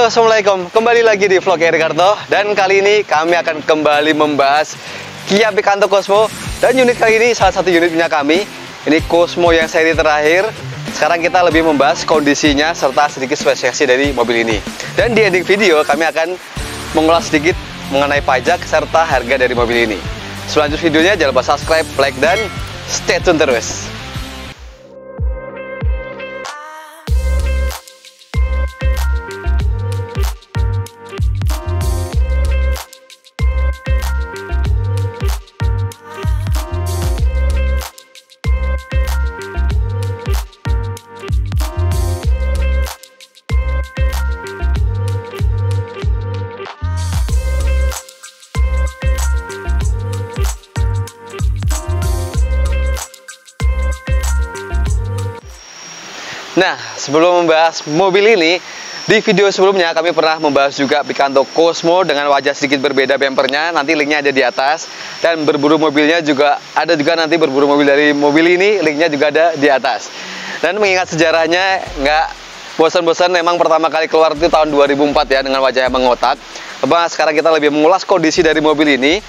Halo, assalamualaikum. Kembali lagi di vlog Ricardo. Dan kali ini kami akan kembali membahas Kia Picanto Cosmo. Dan unit kali ini salah satu unit punya kami. Ini Cosmo yang seri terakhir. Sekarang kita lebih membahas kondisinya serta sedikit spesifikasi dari mobil ini. Dan di ending video kami akan mengulas sedikit mengenai pajak serta harga dari mobil ini. Selanjut videonya jangan lupa subscribe, like, dan stay tune terus. Nah, sebelum membahas mobil ini, di video sebelumnya kami pernah membahas juga Picanto Cosmo dengan wajah sedikit berbeda bempernya. Nanti linknya ada di atas. Dan berburu mobilnya juga ada juga nanti berburu mobil dari mobil ini, linknya juga ada di atas. Dan mengingat sejarahnya, nggak bosan-bosan, memang pertama kali keluar itu tahun 2004 ya, dengan wajah yang mengotak. Sekarang kita lebih mengulas kondisi dari mobil ini.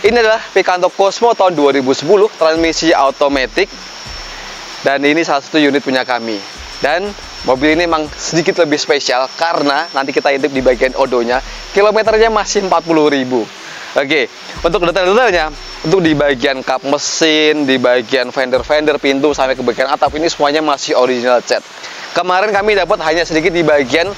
Ini adalah Picanto Cosmo tahun 2010, transmisi automatic. Dan ini salah satu unit punya kami. Dan mobil ini memang sedikit lebih spesial karena nanti kita intip di bagian odonya, kilometernya masih 40.000. Oke, untuk detail-detailnya, untuk di bagian kap mesin, di bagian fender-fender, pintu, sampai ke bagian atap, ini semuanya masih original cat. Kemarin kami dapat hanya sedikit di bagian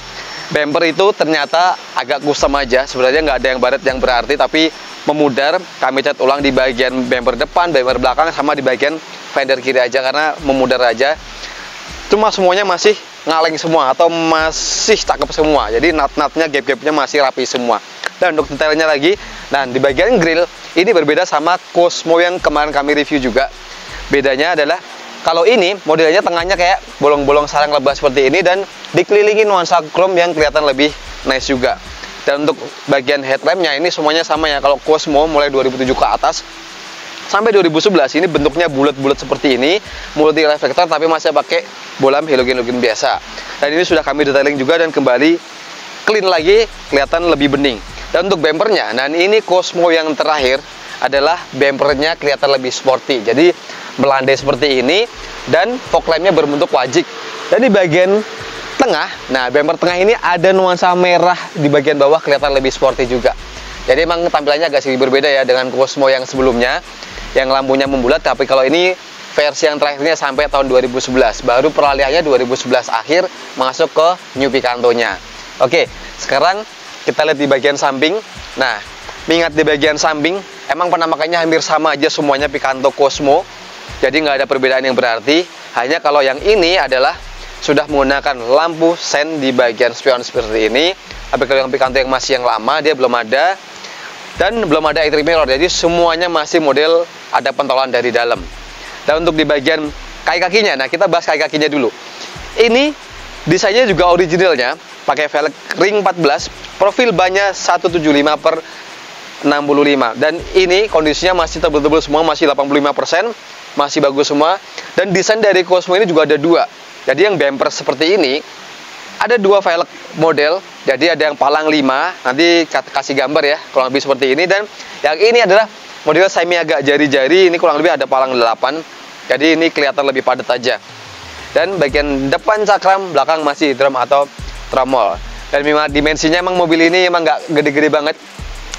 bumper itu, ternyata agak kusam aja. Sebenarnya nggak ada yang baret yang berarti, tapi memudar. Kami cat ulang di bagian bumper depan, bumper belakang, sama di bagian fender kiri aja karena memudar aja. Cuma semuanya masih ngaleng semua atau masih cakep semua. Jadi nut-nutnya, gap-gapnya masih rapi semua. Dan untuk detailnya lagi, nah di bagian grill ini berbeda sama Cosmo yang kemarin kami review juga. Bedanya adalah kalau ini modelnya tengahnya kayak bolong-bolong sarang lebah seperti ini dan dikelilingi nuansa chrome yang kelihatan lebih nice juga. Dan untuk bagian headlampnya ini semuanya sama ya. Kalau Cosmo mulai 2007 ke atas sampai 2011 ini bentuknya bulat-bulat seperti ini, multi reflektor tapi masih pakai bolam halogen biasa. Dan ini sudah kami detailing juga dan kembali clean lagi, kelihatan lebih bening. Dan untuk bumpernya, dan ini Cosmo yang terakhir adalah bumpernya kelihatan lebih sporty. Jadi melandai seperti ini dan fog lampnya berbentuk wajik. Dan di bagian tengah, nah bumper tengah ini ada nuansa merah di bagian bawah, kelihatan lebih sporty juga. Jadi memang tampilannya agak sedikit berbeda ya dengan Cosmo yang sebelumnya, yang lampunya membulat, tapi kalau ini versi yang terakhirnya sampai tahun 2011, baru peralihannya 2011 akhir masuk ke New Picanto-nya. Oke, sekarang kita lihat di bagian samping. Nah, mengingat di bagian samping emang penampakannya hampir sama aja semuanya Picanto Cosmo, jadi nggak ada perbedaan yang berarti. Hanya kalau yang ini adalah sudah menggunakan lampu sen di bagian spion seperti ini. Tapi kalau yang Picanto yang masih yang lama, dia belum ada. Dan belum ada electric mirror, jadi semuanya masih model ada pentolan dari dalam. Dan untuk di bagian kaki-kakinya, nah kita bahas kaki-kakinya dulu. Ini desainnya juga originalnya, pakai velg ring 14, profil bannya 175 per 65. Dan ini kondisinya masih tebel-tebel semua, masih 85%, masih bagus semua. Dan desain dari Cosmo ini juga ada dua. Jadi yang bumper seperti ini, ada dua velg model, jadi ada yang palang 5, nanti kasih gambar ya, kurang lebih seperti ini. Dan yang ini adalah model semi agak jari-jari, ini kurang lebih ada palang 8, jadi ini kelihatan lebih padat aja. Dan bagian depan cakram, belakang masih drum atau tromol. Dan memang dimensinya emang mobil ini emang nggak gede-gede banget,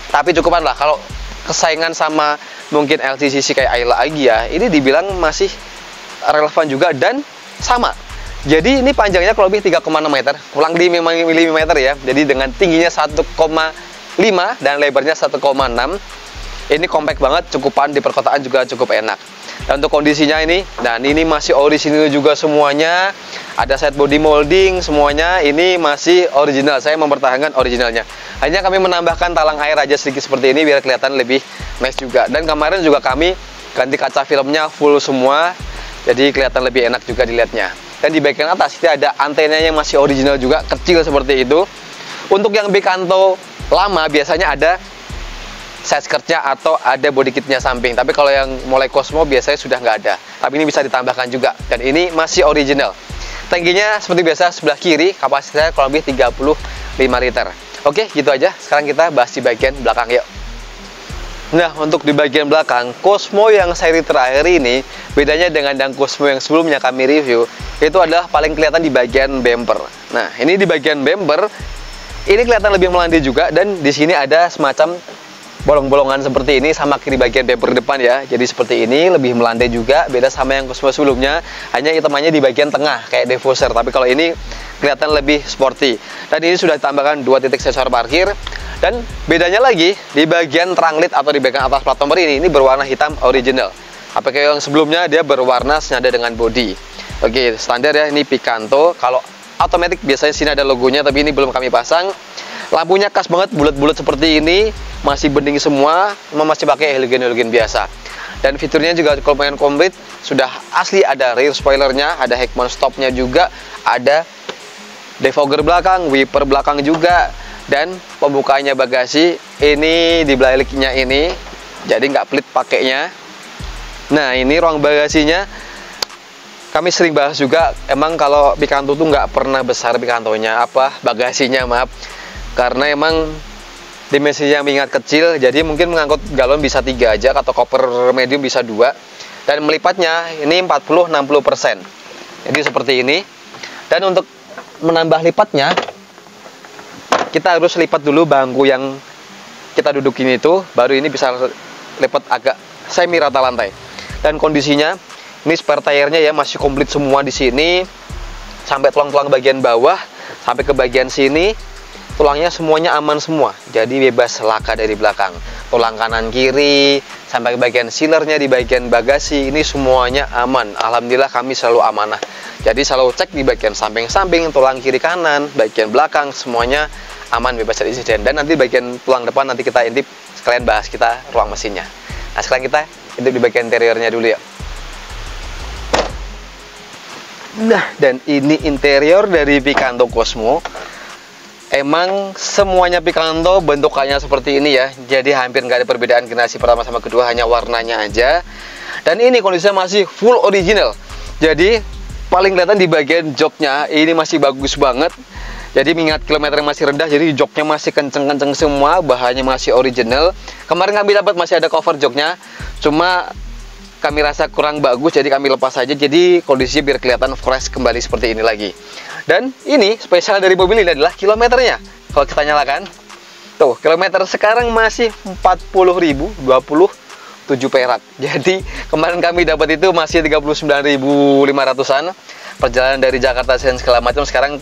tapi cukupan lah. Kalau kesaingan sama mungkin LCCC kayak Ayla Agya, ini dibilang masih relevan juga dan sama. Jadi ini panjangnya kurang lebih 3,6 meter, kurang 5 mm ya. Jadi dengan tingginya 1,5 dan lebarnya 1,6. Ini compact banget, cukupan di perkotaan juga cukup enak. Dan untuk kondisinya ini, dan ini masih original juga semuanya. Ada side body molding, semuanya ini masih original. Saya mempertahankan originalnya. Hanya kami menambahkan talang air aja sedikit seperti ini biar kelihatan lebih nice juga. Dan kemarin juga kami ganti kaca filmnya full semua, jadi kelihatan lebih enak juga dilihatnya. Dan di bagian atas itu ada antenanya yang masih original juga, kecil seperti itu. Untuk yang Picanto lama biasanya ada side skirtnya atau ada body kitnya samping. Tapi kalau yang mulai Cosmo biasanya sudah nggak ada. Tapi ini bisa ditambahkan juga. Dan ini masih original. Tangkinya seperti biasa sebelah kiri, kapasitasnya kurang lebih 35 liter. Oke, gitu aja. Sekarang kita bahas di bagian belakang yuk. Nah, untuk di bagian belakang, Cosmo yang seri terakhir ini, bedanya dengan yang Cosmo yang sebelumnya kami review, itu adalah paling kelihatan di bagian bumper. Nah, ini di bagian bumper, ini kelihatan lebih melandai juga, dan di sini ada semacam bolong-bolongan seperti ini sama kiri bagian bumper depan ya. Jadi seperti ini, lebih melandai juga, beda sama yang Cosmo sebelumnya, hanya hitamnya di bagian tengah, kayak diffuser. Tapi kalau ini kelihatan lebih sporty. Dan ini sudah ditambahkan 2 titik sensor parkir. Dan bedanya lagi, di bagian terang led atau di bagian atas plat nomor ini berwarna hitam original. Apakah yang sebelumnya dia berwarna senada dengan body. Oke, standar ya, ini Picanto. Kalau automatic biasanya sini ada logonya, tapi ini belum kami pasang. Lampunya khas banget, bulat-bulat seperti ini, masih bening semua, masih pakai halogen biasa. Dan fiturnya juga lumayan komplit, sudah asli, ada rear spoilernya, ada head mount stopnya juga, ada defogger belakang, wiper belakang juga. Dan pembukanya bagasi ini di baliknya ini, jadi nggak pelit pakainya. Nah, ini ruang bagasinya kami sering bahas juga, emang kalau Picanto tuh nggak pernah besar Picantonya, bagasinya maaf, karena emang dimensinya mengingat kecil, jadi mungkin mengangkut galon bisa 3 aja, atau koper medium bisa 2, dan melipatnya ini 40-60%. Jadi seperti ini. Dan untuk menambah lipatnya, kita harus lipat dulu bangku yang kita dudukin itu, baru ini bisa lipat agak semi rata lantai. Dan kondisinya, ini spare tire-nya ya masih komplit semua di sini, sampai tulang-tulang bagian bawah, sampai ke bagian sini, tulangnya semuanya aman semua, jadi bebas laka dari belakang. Tulang kanan kiri, sampai ke bagian sealernya di bagian bagasi, ini semuanya aman. Alhamdulillah kami selalu amanah. Jadi selalu cek di bagian samping-samping, tulang kiri kanan, bagian belakang, semuanya aman, bebas dari insiden. Dan nanti bagian tulang depan nanti kita intip, sekalian bahas kita ruang mesinnya. Nah, sekarang kita intip di bagian interiornya dulu ya. Nah, dan ini interior dari Picanto Cosmo. Emang semuanya Picanto bentukannya seperti ini ya. Jadi hampir nggak ada perbedaan generasi pertama sama kedua, hanya warnanya aja. Dan ini kondisinya masih full original. Jadi paling kelihatan di bagian joknya, ini masih bagus banget. Jadi mengingat kilometernya masih rendah, jadi joknya masih kenceng-kenceng semua, bahannya masih original. Kemarin kami dapat masih ada cover joknya, cuma kami rasa kurang bagus, jadi kami lepas saja. Jadi kondisinya biar kelihatan fresh kembali seperti ini lagi. Dan ini spesial dari mobil ini adalah kilometernya. Kalau kita nyalakan, tuh kilometer sekarang masih 40.000, 27 perak. Jadi kemarin kami dapat itu masih 39.500-an. Perjalanan dari Jakarta dan segala macam sekarang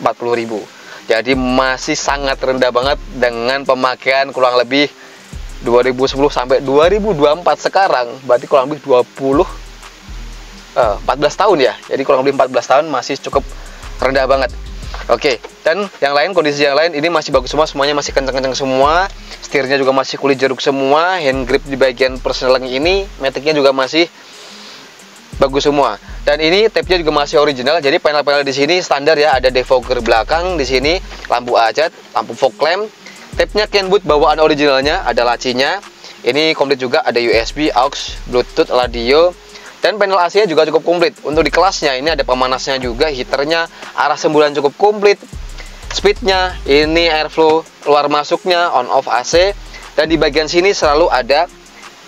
40.000. Jadi masih sangat rendah banget dengan pemakaian kurang lebih 2010 sampai 2024 sekarang. Berarti kurang lebih 14 tahun ya. Jadi kurang lebih 14 tahun masih cukup rendah banget. Oke, dan yang lain, kondisi yang lain ini masih bagus semua, semuanya masih kenceng-kenceng semua. Setirnya juga masih kulit jeruk semua. Hand grip di bagian persneling ini, maticnya juga masih bagus semua. Dan ini tape-nya juga masih original. Jadi panel-panel di sini standar ya, ada defogger belakang di sini, lampu azad, lampu fog lamp. Tape-nya Kenwood bawaan originalnya, ada lacinya. Ini komplit juga, ada USB, aux, Bluetooth, radio. Dan panel AC-nya juga cukup komplit. Untuk di kelasnya ini ada pemanasnya juga, heaternya, arah semburan cukup komplit. Speednya, ini airflow keluar masuknya, on off AC. Dan di bagian sini selalu ada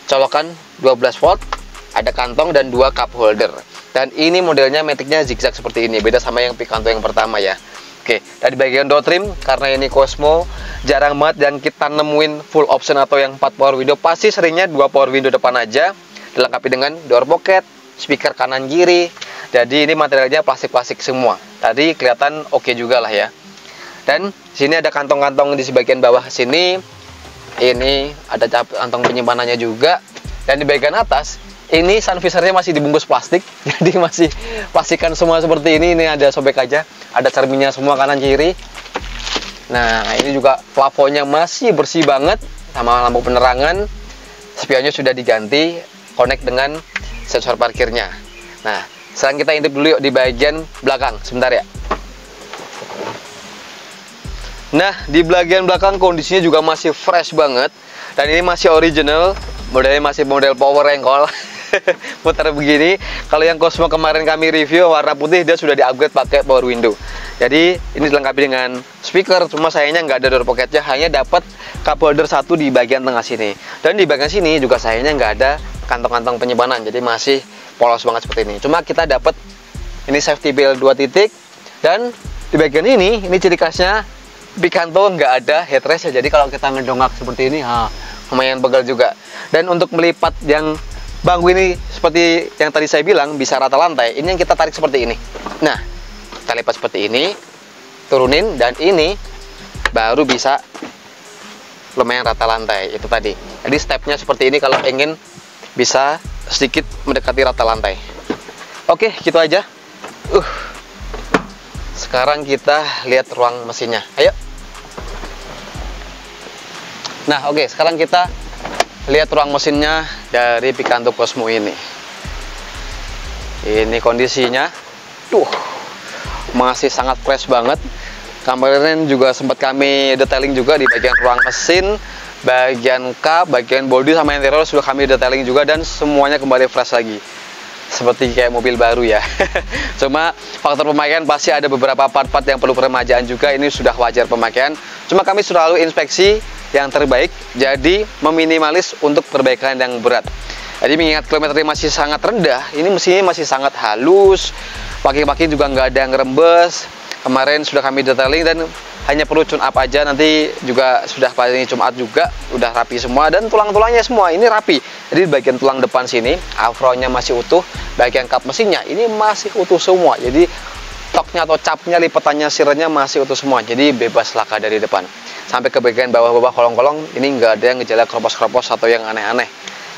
colokan 12 volt, ada kantong dan 2 cup holder. Dan ini modelnya maticnya zigzag seperti ini, beda sama yang Picanto yang pertama ya. Oke, dari bagian door trim, karena ini Cosmo, jarang banget dan kita nemuin full option atau yang 4 power window. Pasti seringnya 2 power window depan aja, dilengkapi dengan door pocket, speaker kanan kiri. Jadi ini materialnya plastik-plastik semua. Tadi kelihatan oke juga lah ya. Dan sini ada kantong-kantong di sebagian bawah sini. Ini ada kantong penyimpanannya juga. Dan di bagian atas, ini sun visornya masih dibungkus plastik. Jadi masih plastikan semua seperti ini. Ini ada sobek aja. Ada cerminnya semua kanan kiri. Nah, ini juga plafonnya masih bersih banget. Sama lampu penerangan. Spionnya sudah diganti. Connect dengan sensor parkirnya. Nah, sekarang kita intip dulu yuk di bagian belakang. Sebentar ya. Nah, di bagian belakang kondisinya juga masih fresh banget. Dan ini masih original. Modelnya masih model power engkol. Putar begini. Kalau yang Cosmo kemarin kami review warna putih, dia sudah di-upgrade pakai power window. Jadi ini dilengkapi dengan speaker, cuma sayangnya nggak ada door pocketnya, hanya dapat cup holder satu di bagian tengah sini. Dan di bagian sini juga sayangnya nggak ada kantong-kantong penyimpanan, jadi masih polos banget seperti ini. Cuma kita dapat ini safety belt 2 titik, dan di bagian ini ciri khasnya Picanto nggak ada headrest ya. Jadi kalau kita ngedongak seperti ini, lumayan pegal juga. Dan untuk melipat yang bangku ini seperti yang tadi saya bilang bisa rata lantai, ini yang kita tarik seperti ini. Nah, kita lipat seperti ini, turunin, dan ini baru bisa lumayan rata lantai. Itu tadi. Jadi stepnya seperti ini kalau ingin bisa sedikit mendekati rata lantai. Oke, gitu aja. Sekarang kita lihat ruang mesinnya. Ayo. Nah, oke, sekarang kita lihat ruang mesinnya dari Picanto Cosmo ini. Ini kondisinya, masih sangat fresh banget. Kemarin juga sempat kami detailing juga di bagian ruang mesin, bagian kap, bagian bodi sama interior sudah kami detailing juga, dan semuanya kembali fresh lagi. Seperti kayak mobil baru ya. Cuma faktor pemakaian pasti ada beberapa part-part yang perlu peremajaan juga. Ini sudah wajar pemakaian. Cuma kami selalu inspeksi yang terbaik, jadi meminimalis untuk perbaikan yang berat. Jadi mengingat kilometernya masih sangat rendah, ini mesinnya masih sangat halus, packing juga nggak ada yang rembes. Kemarin sudah kami detailing dan hanya perlu tune up aja, nanti juga sudah paling tune up juga, udah rapi semua, dan tulang-tulangnya semua ini rapi. Jadi bagian tulang depan sini, afronya masih utuh, bagian kap mesinnya ini masih utuh semua. Jadi toknya atau capnya, lipatannya, sirnya masih utuh semua, jadi bebas laka dari depan. Sampai ke bagian bawah-bawah kolong-kolong, ini nggak ada yang gejala keropos-keropos atau yang aneh-aneh.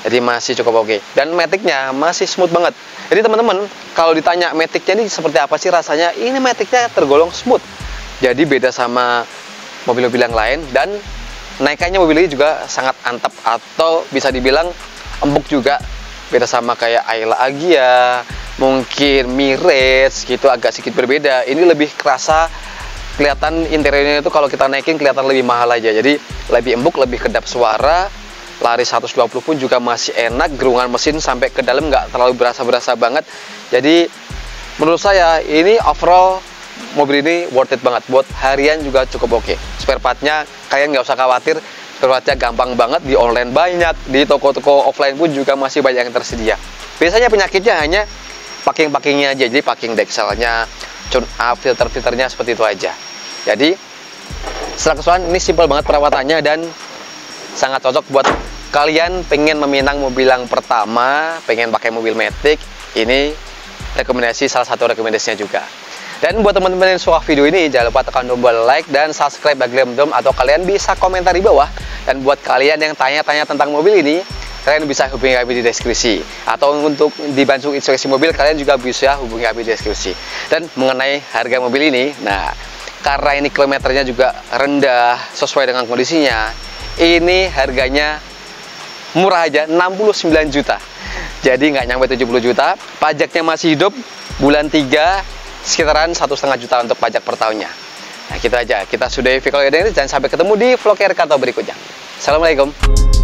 Jadi masih cukup oke. Dan maticnya masih smooth banget. Jadi teman-teman, kalau ditanya maticnya ini seperti apa sih rasanya, ini maticnya tergolong smooth. Jadi beda sama mobil-mobil yang lain, dan naikannya mobil ini juga sangat antap, atau bisa dibilang empuk juga. Beda sama kayak Ayla Agya, mungkin Mirage gitu, agak sedikit berbeda. Ini lebih kerasa, kelihatan interiornya itu kalau kita naikin kelihatan lebih mahal aja. Jadi lebih empuk, lebih kedap suara. Lari 120 pun juga masih enak. Gerungan mesin sampai ke dalam nggak terlalu berasa-berasa banget. Jadi menurut saya ini overall mobil ini worth it banget. Buat harian juga cukup oke. Spare partnya kalian nggak usah khawatir, spare partnya gampang banget, di online banyak, di toko-toko offline pun juga masih banyak yang tersedia. Biasanya penyakitnya hanya packing-packingnya aja. Jadi packing dekselnya, tune up, filter-filternya seperti itu aja. Jadi setelah keseluruhan ini simple banget perawatannya, dan sangat cocok buat kalian pengen meminang mobil yang pertama, pengen pakai mobil matic. Ini rekomendasi, salah satu rekomendasinya juga. Dan buat teman-teman yang suka video ini, jangan lupa tekan tombol like dan subscribe bagi belum, atau kalian bisa komentar di bawah. Dan buat kalian yang tanya-tanya tentang mobil ini, kalian bisa hubungi kami di deskripsi, atau untuk dibantu instruksi mobil kalian juga bisa hubungi kami di deskripsi. Dan mengenai harga mobil ini, nah karena ini kilometernya juga rendah sesuai dengan kondisinya, ini harganya murah aja, 69 juta. Jadi nggak nyampe 70 juta. Pajaknya masih hidup, bulan 3 sekitaran 1,5 juta untuk pajak per tahunnya. Nah gitu aja, kita sudahi video kali ini, dan sampai ketemu di vlog RK berikutnya. Assalamualaikum.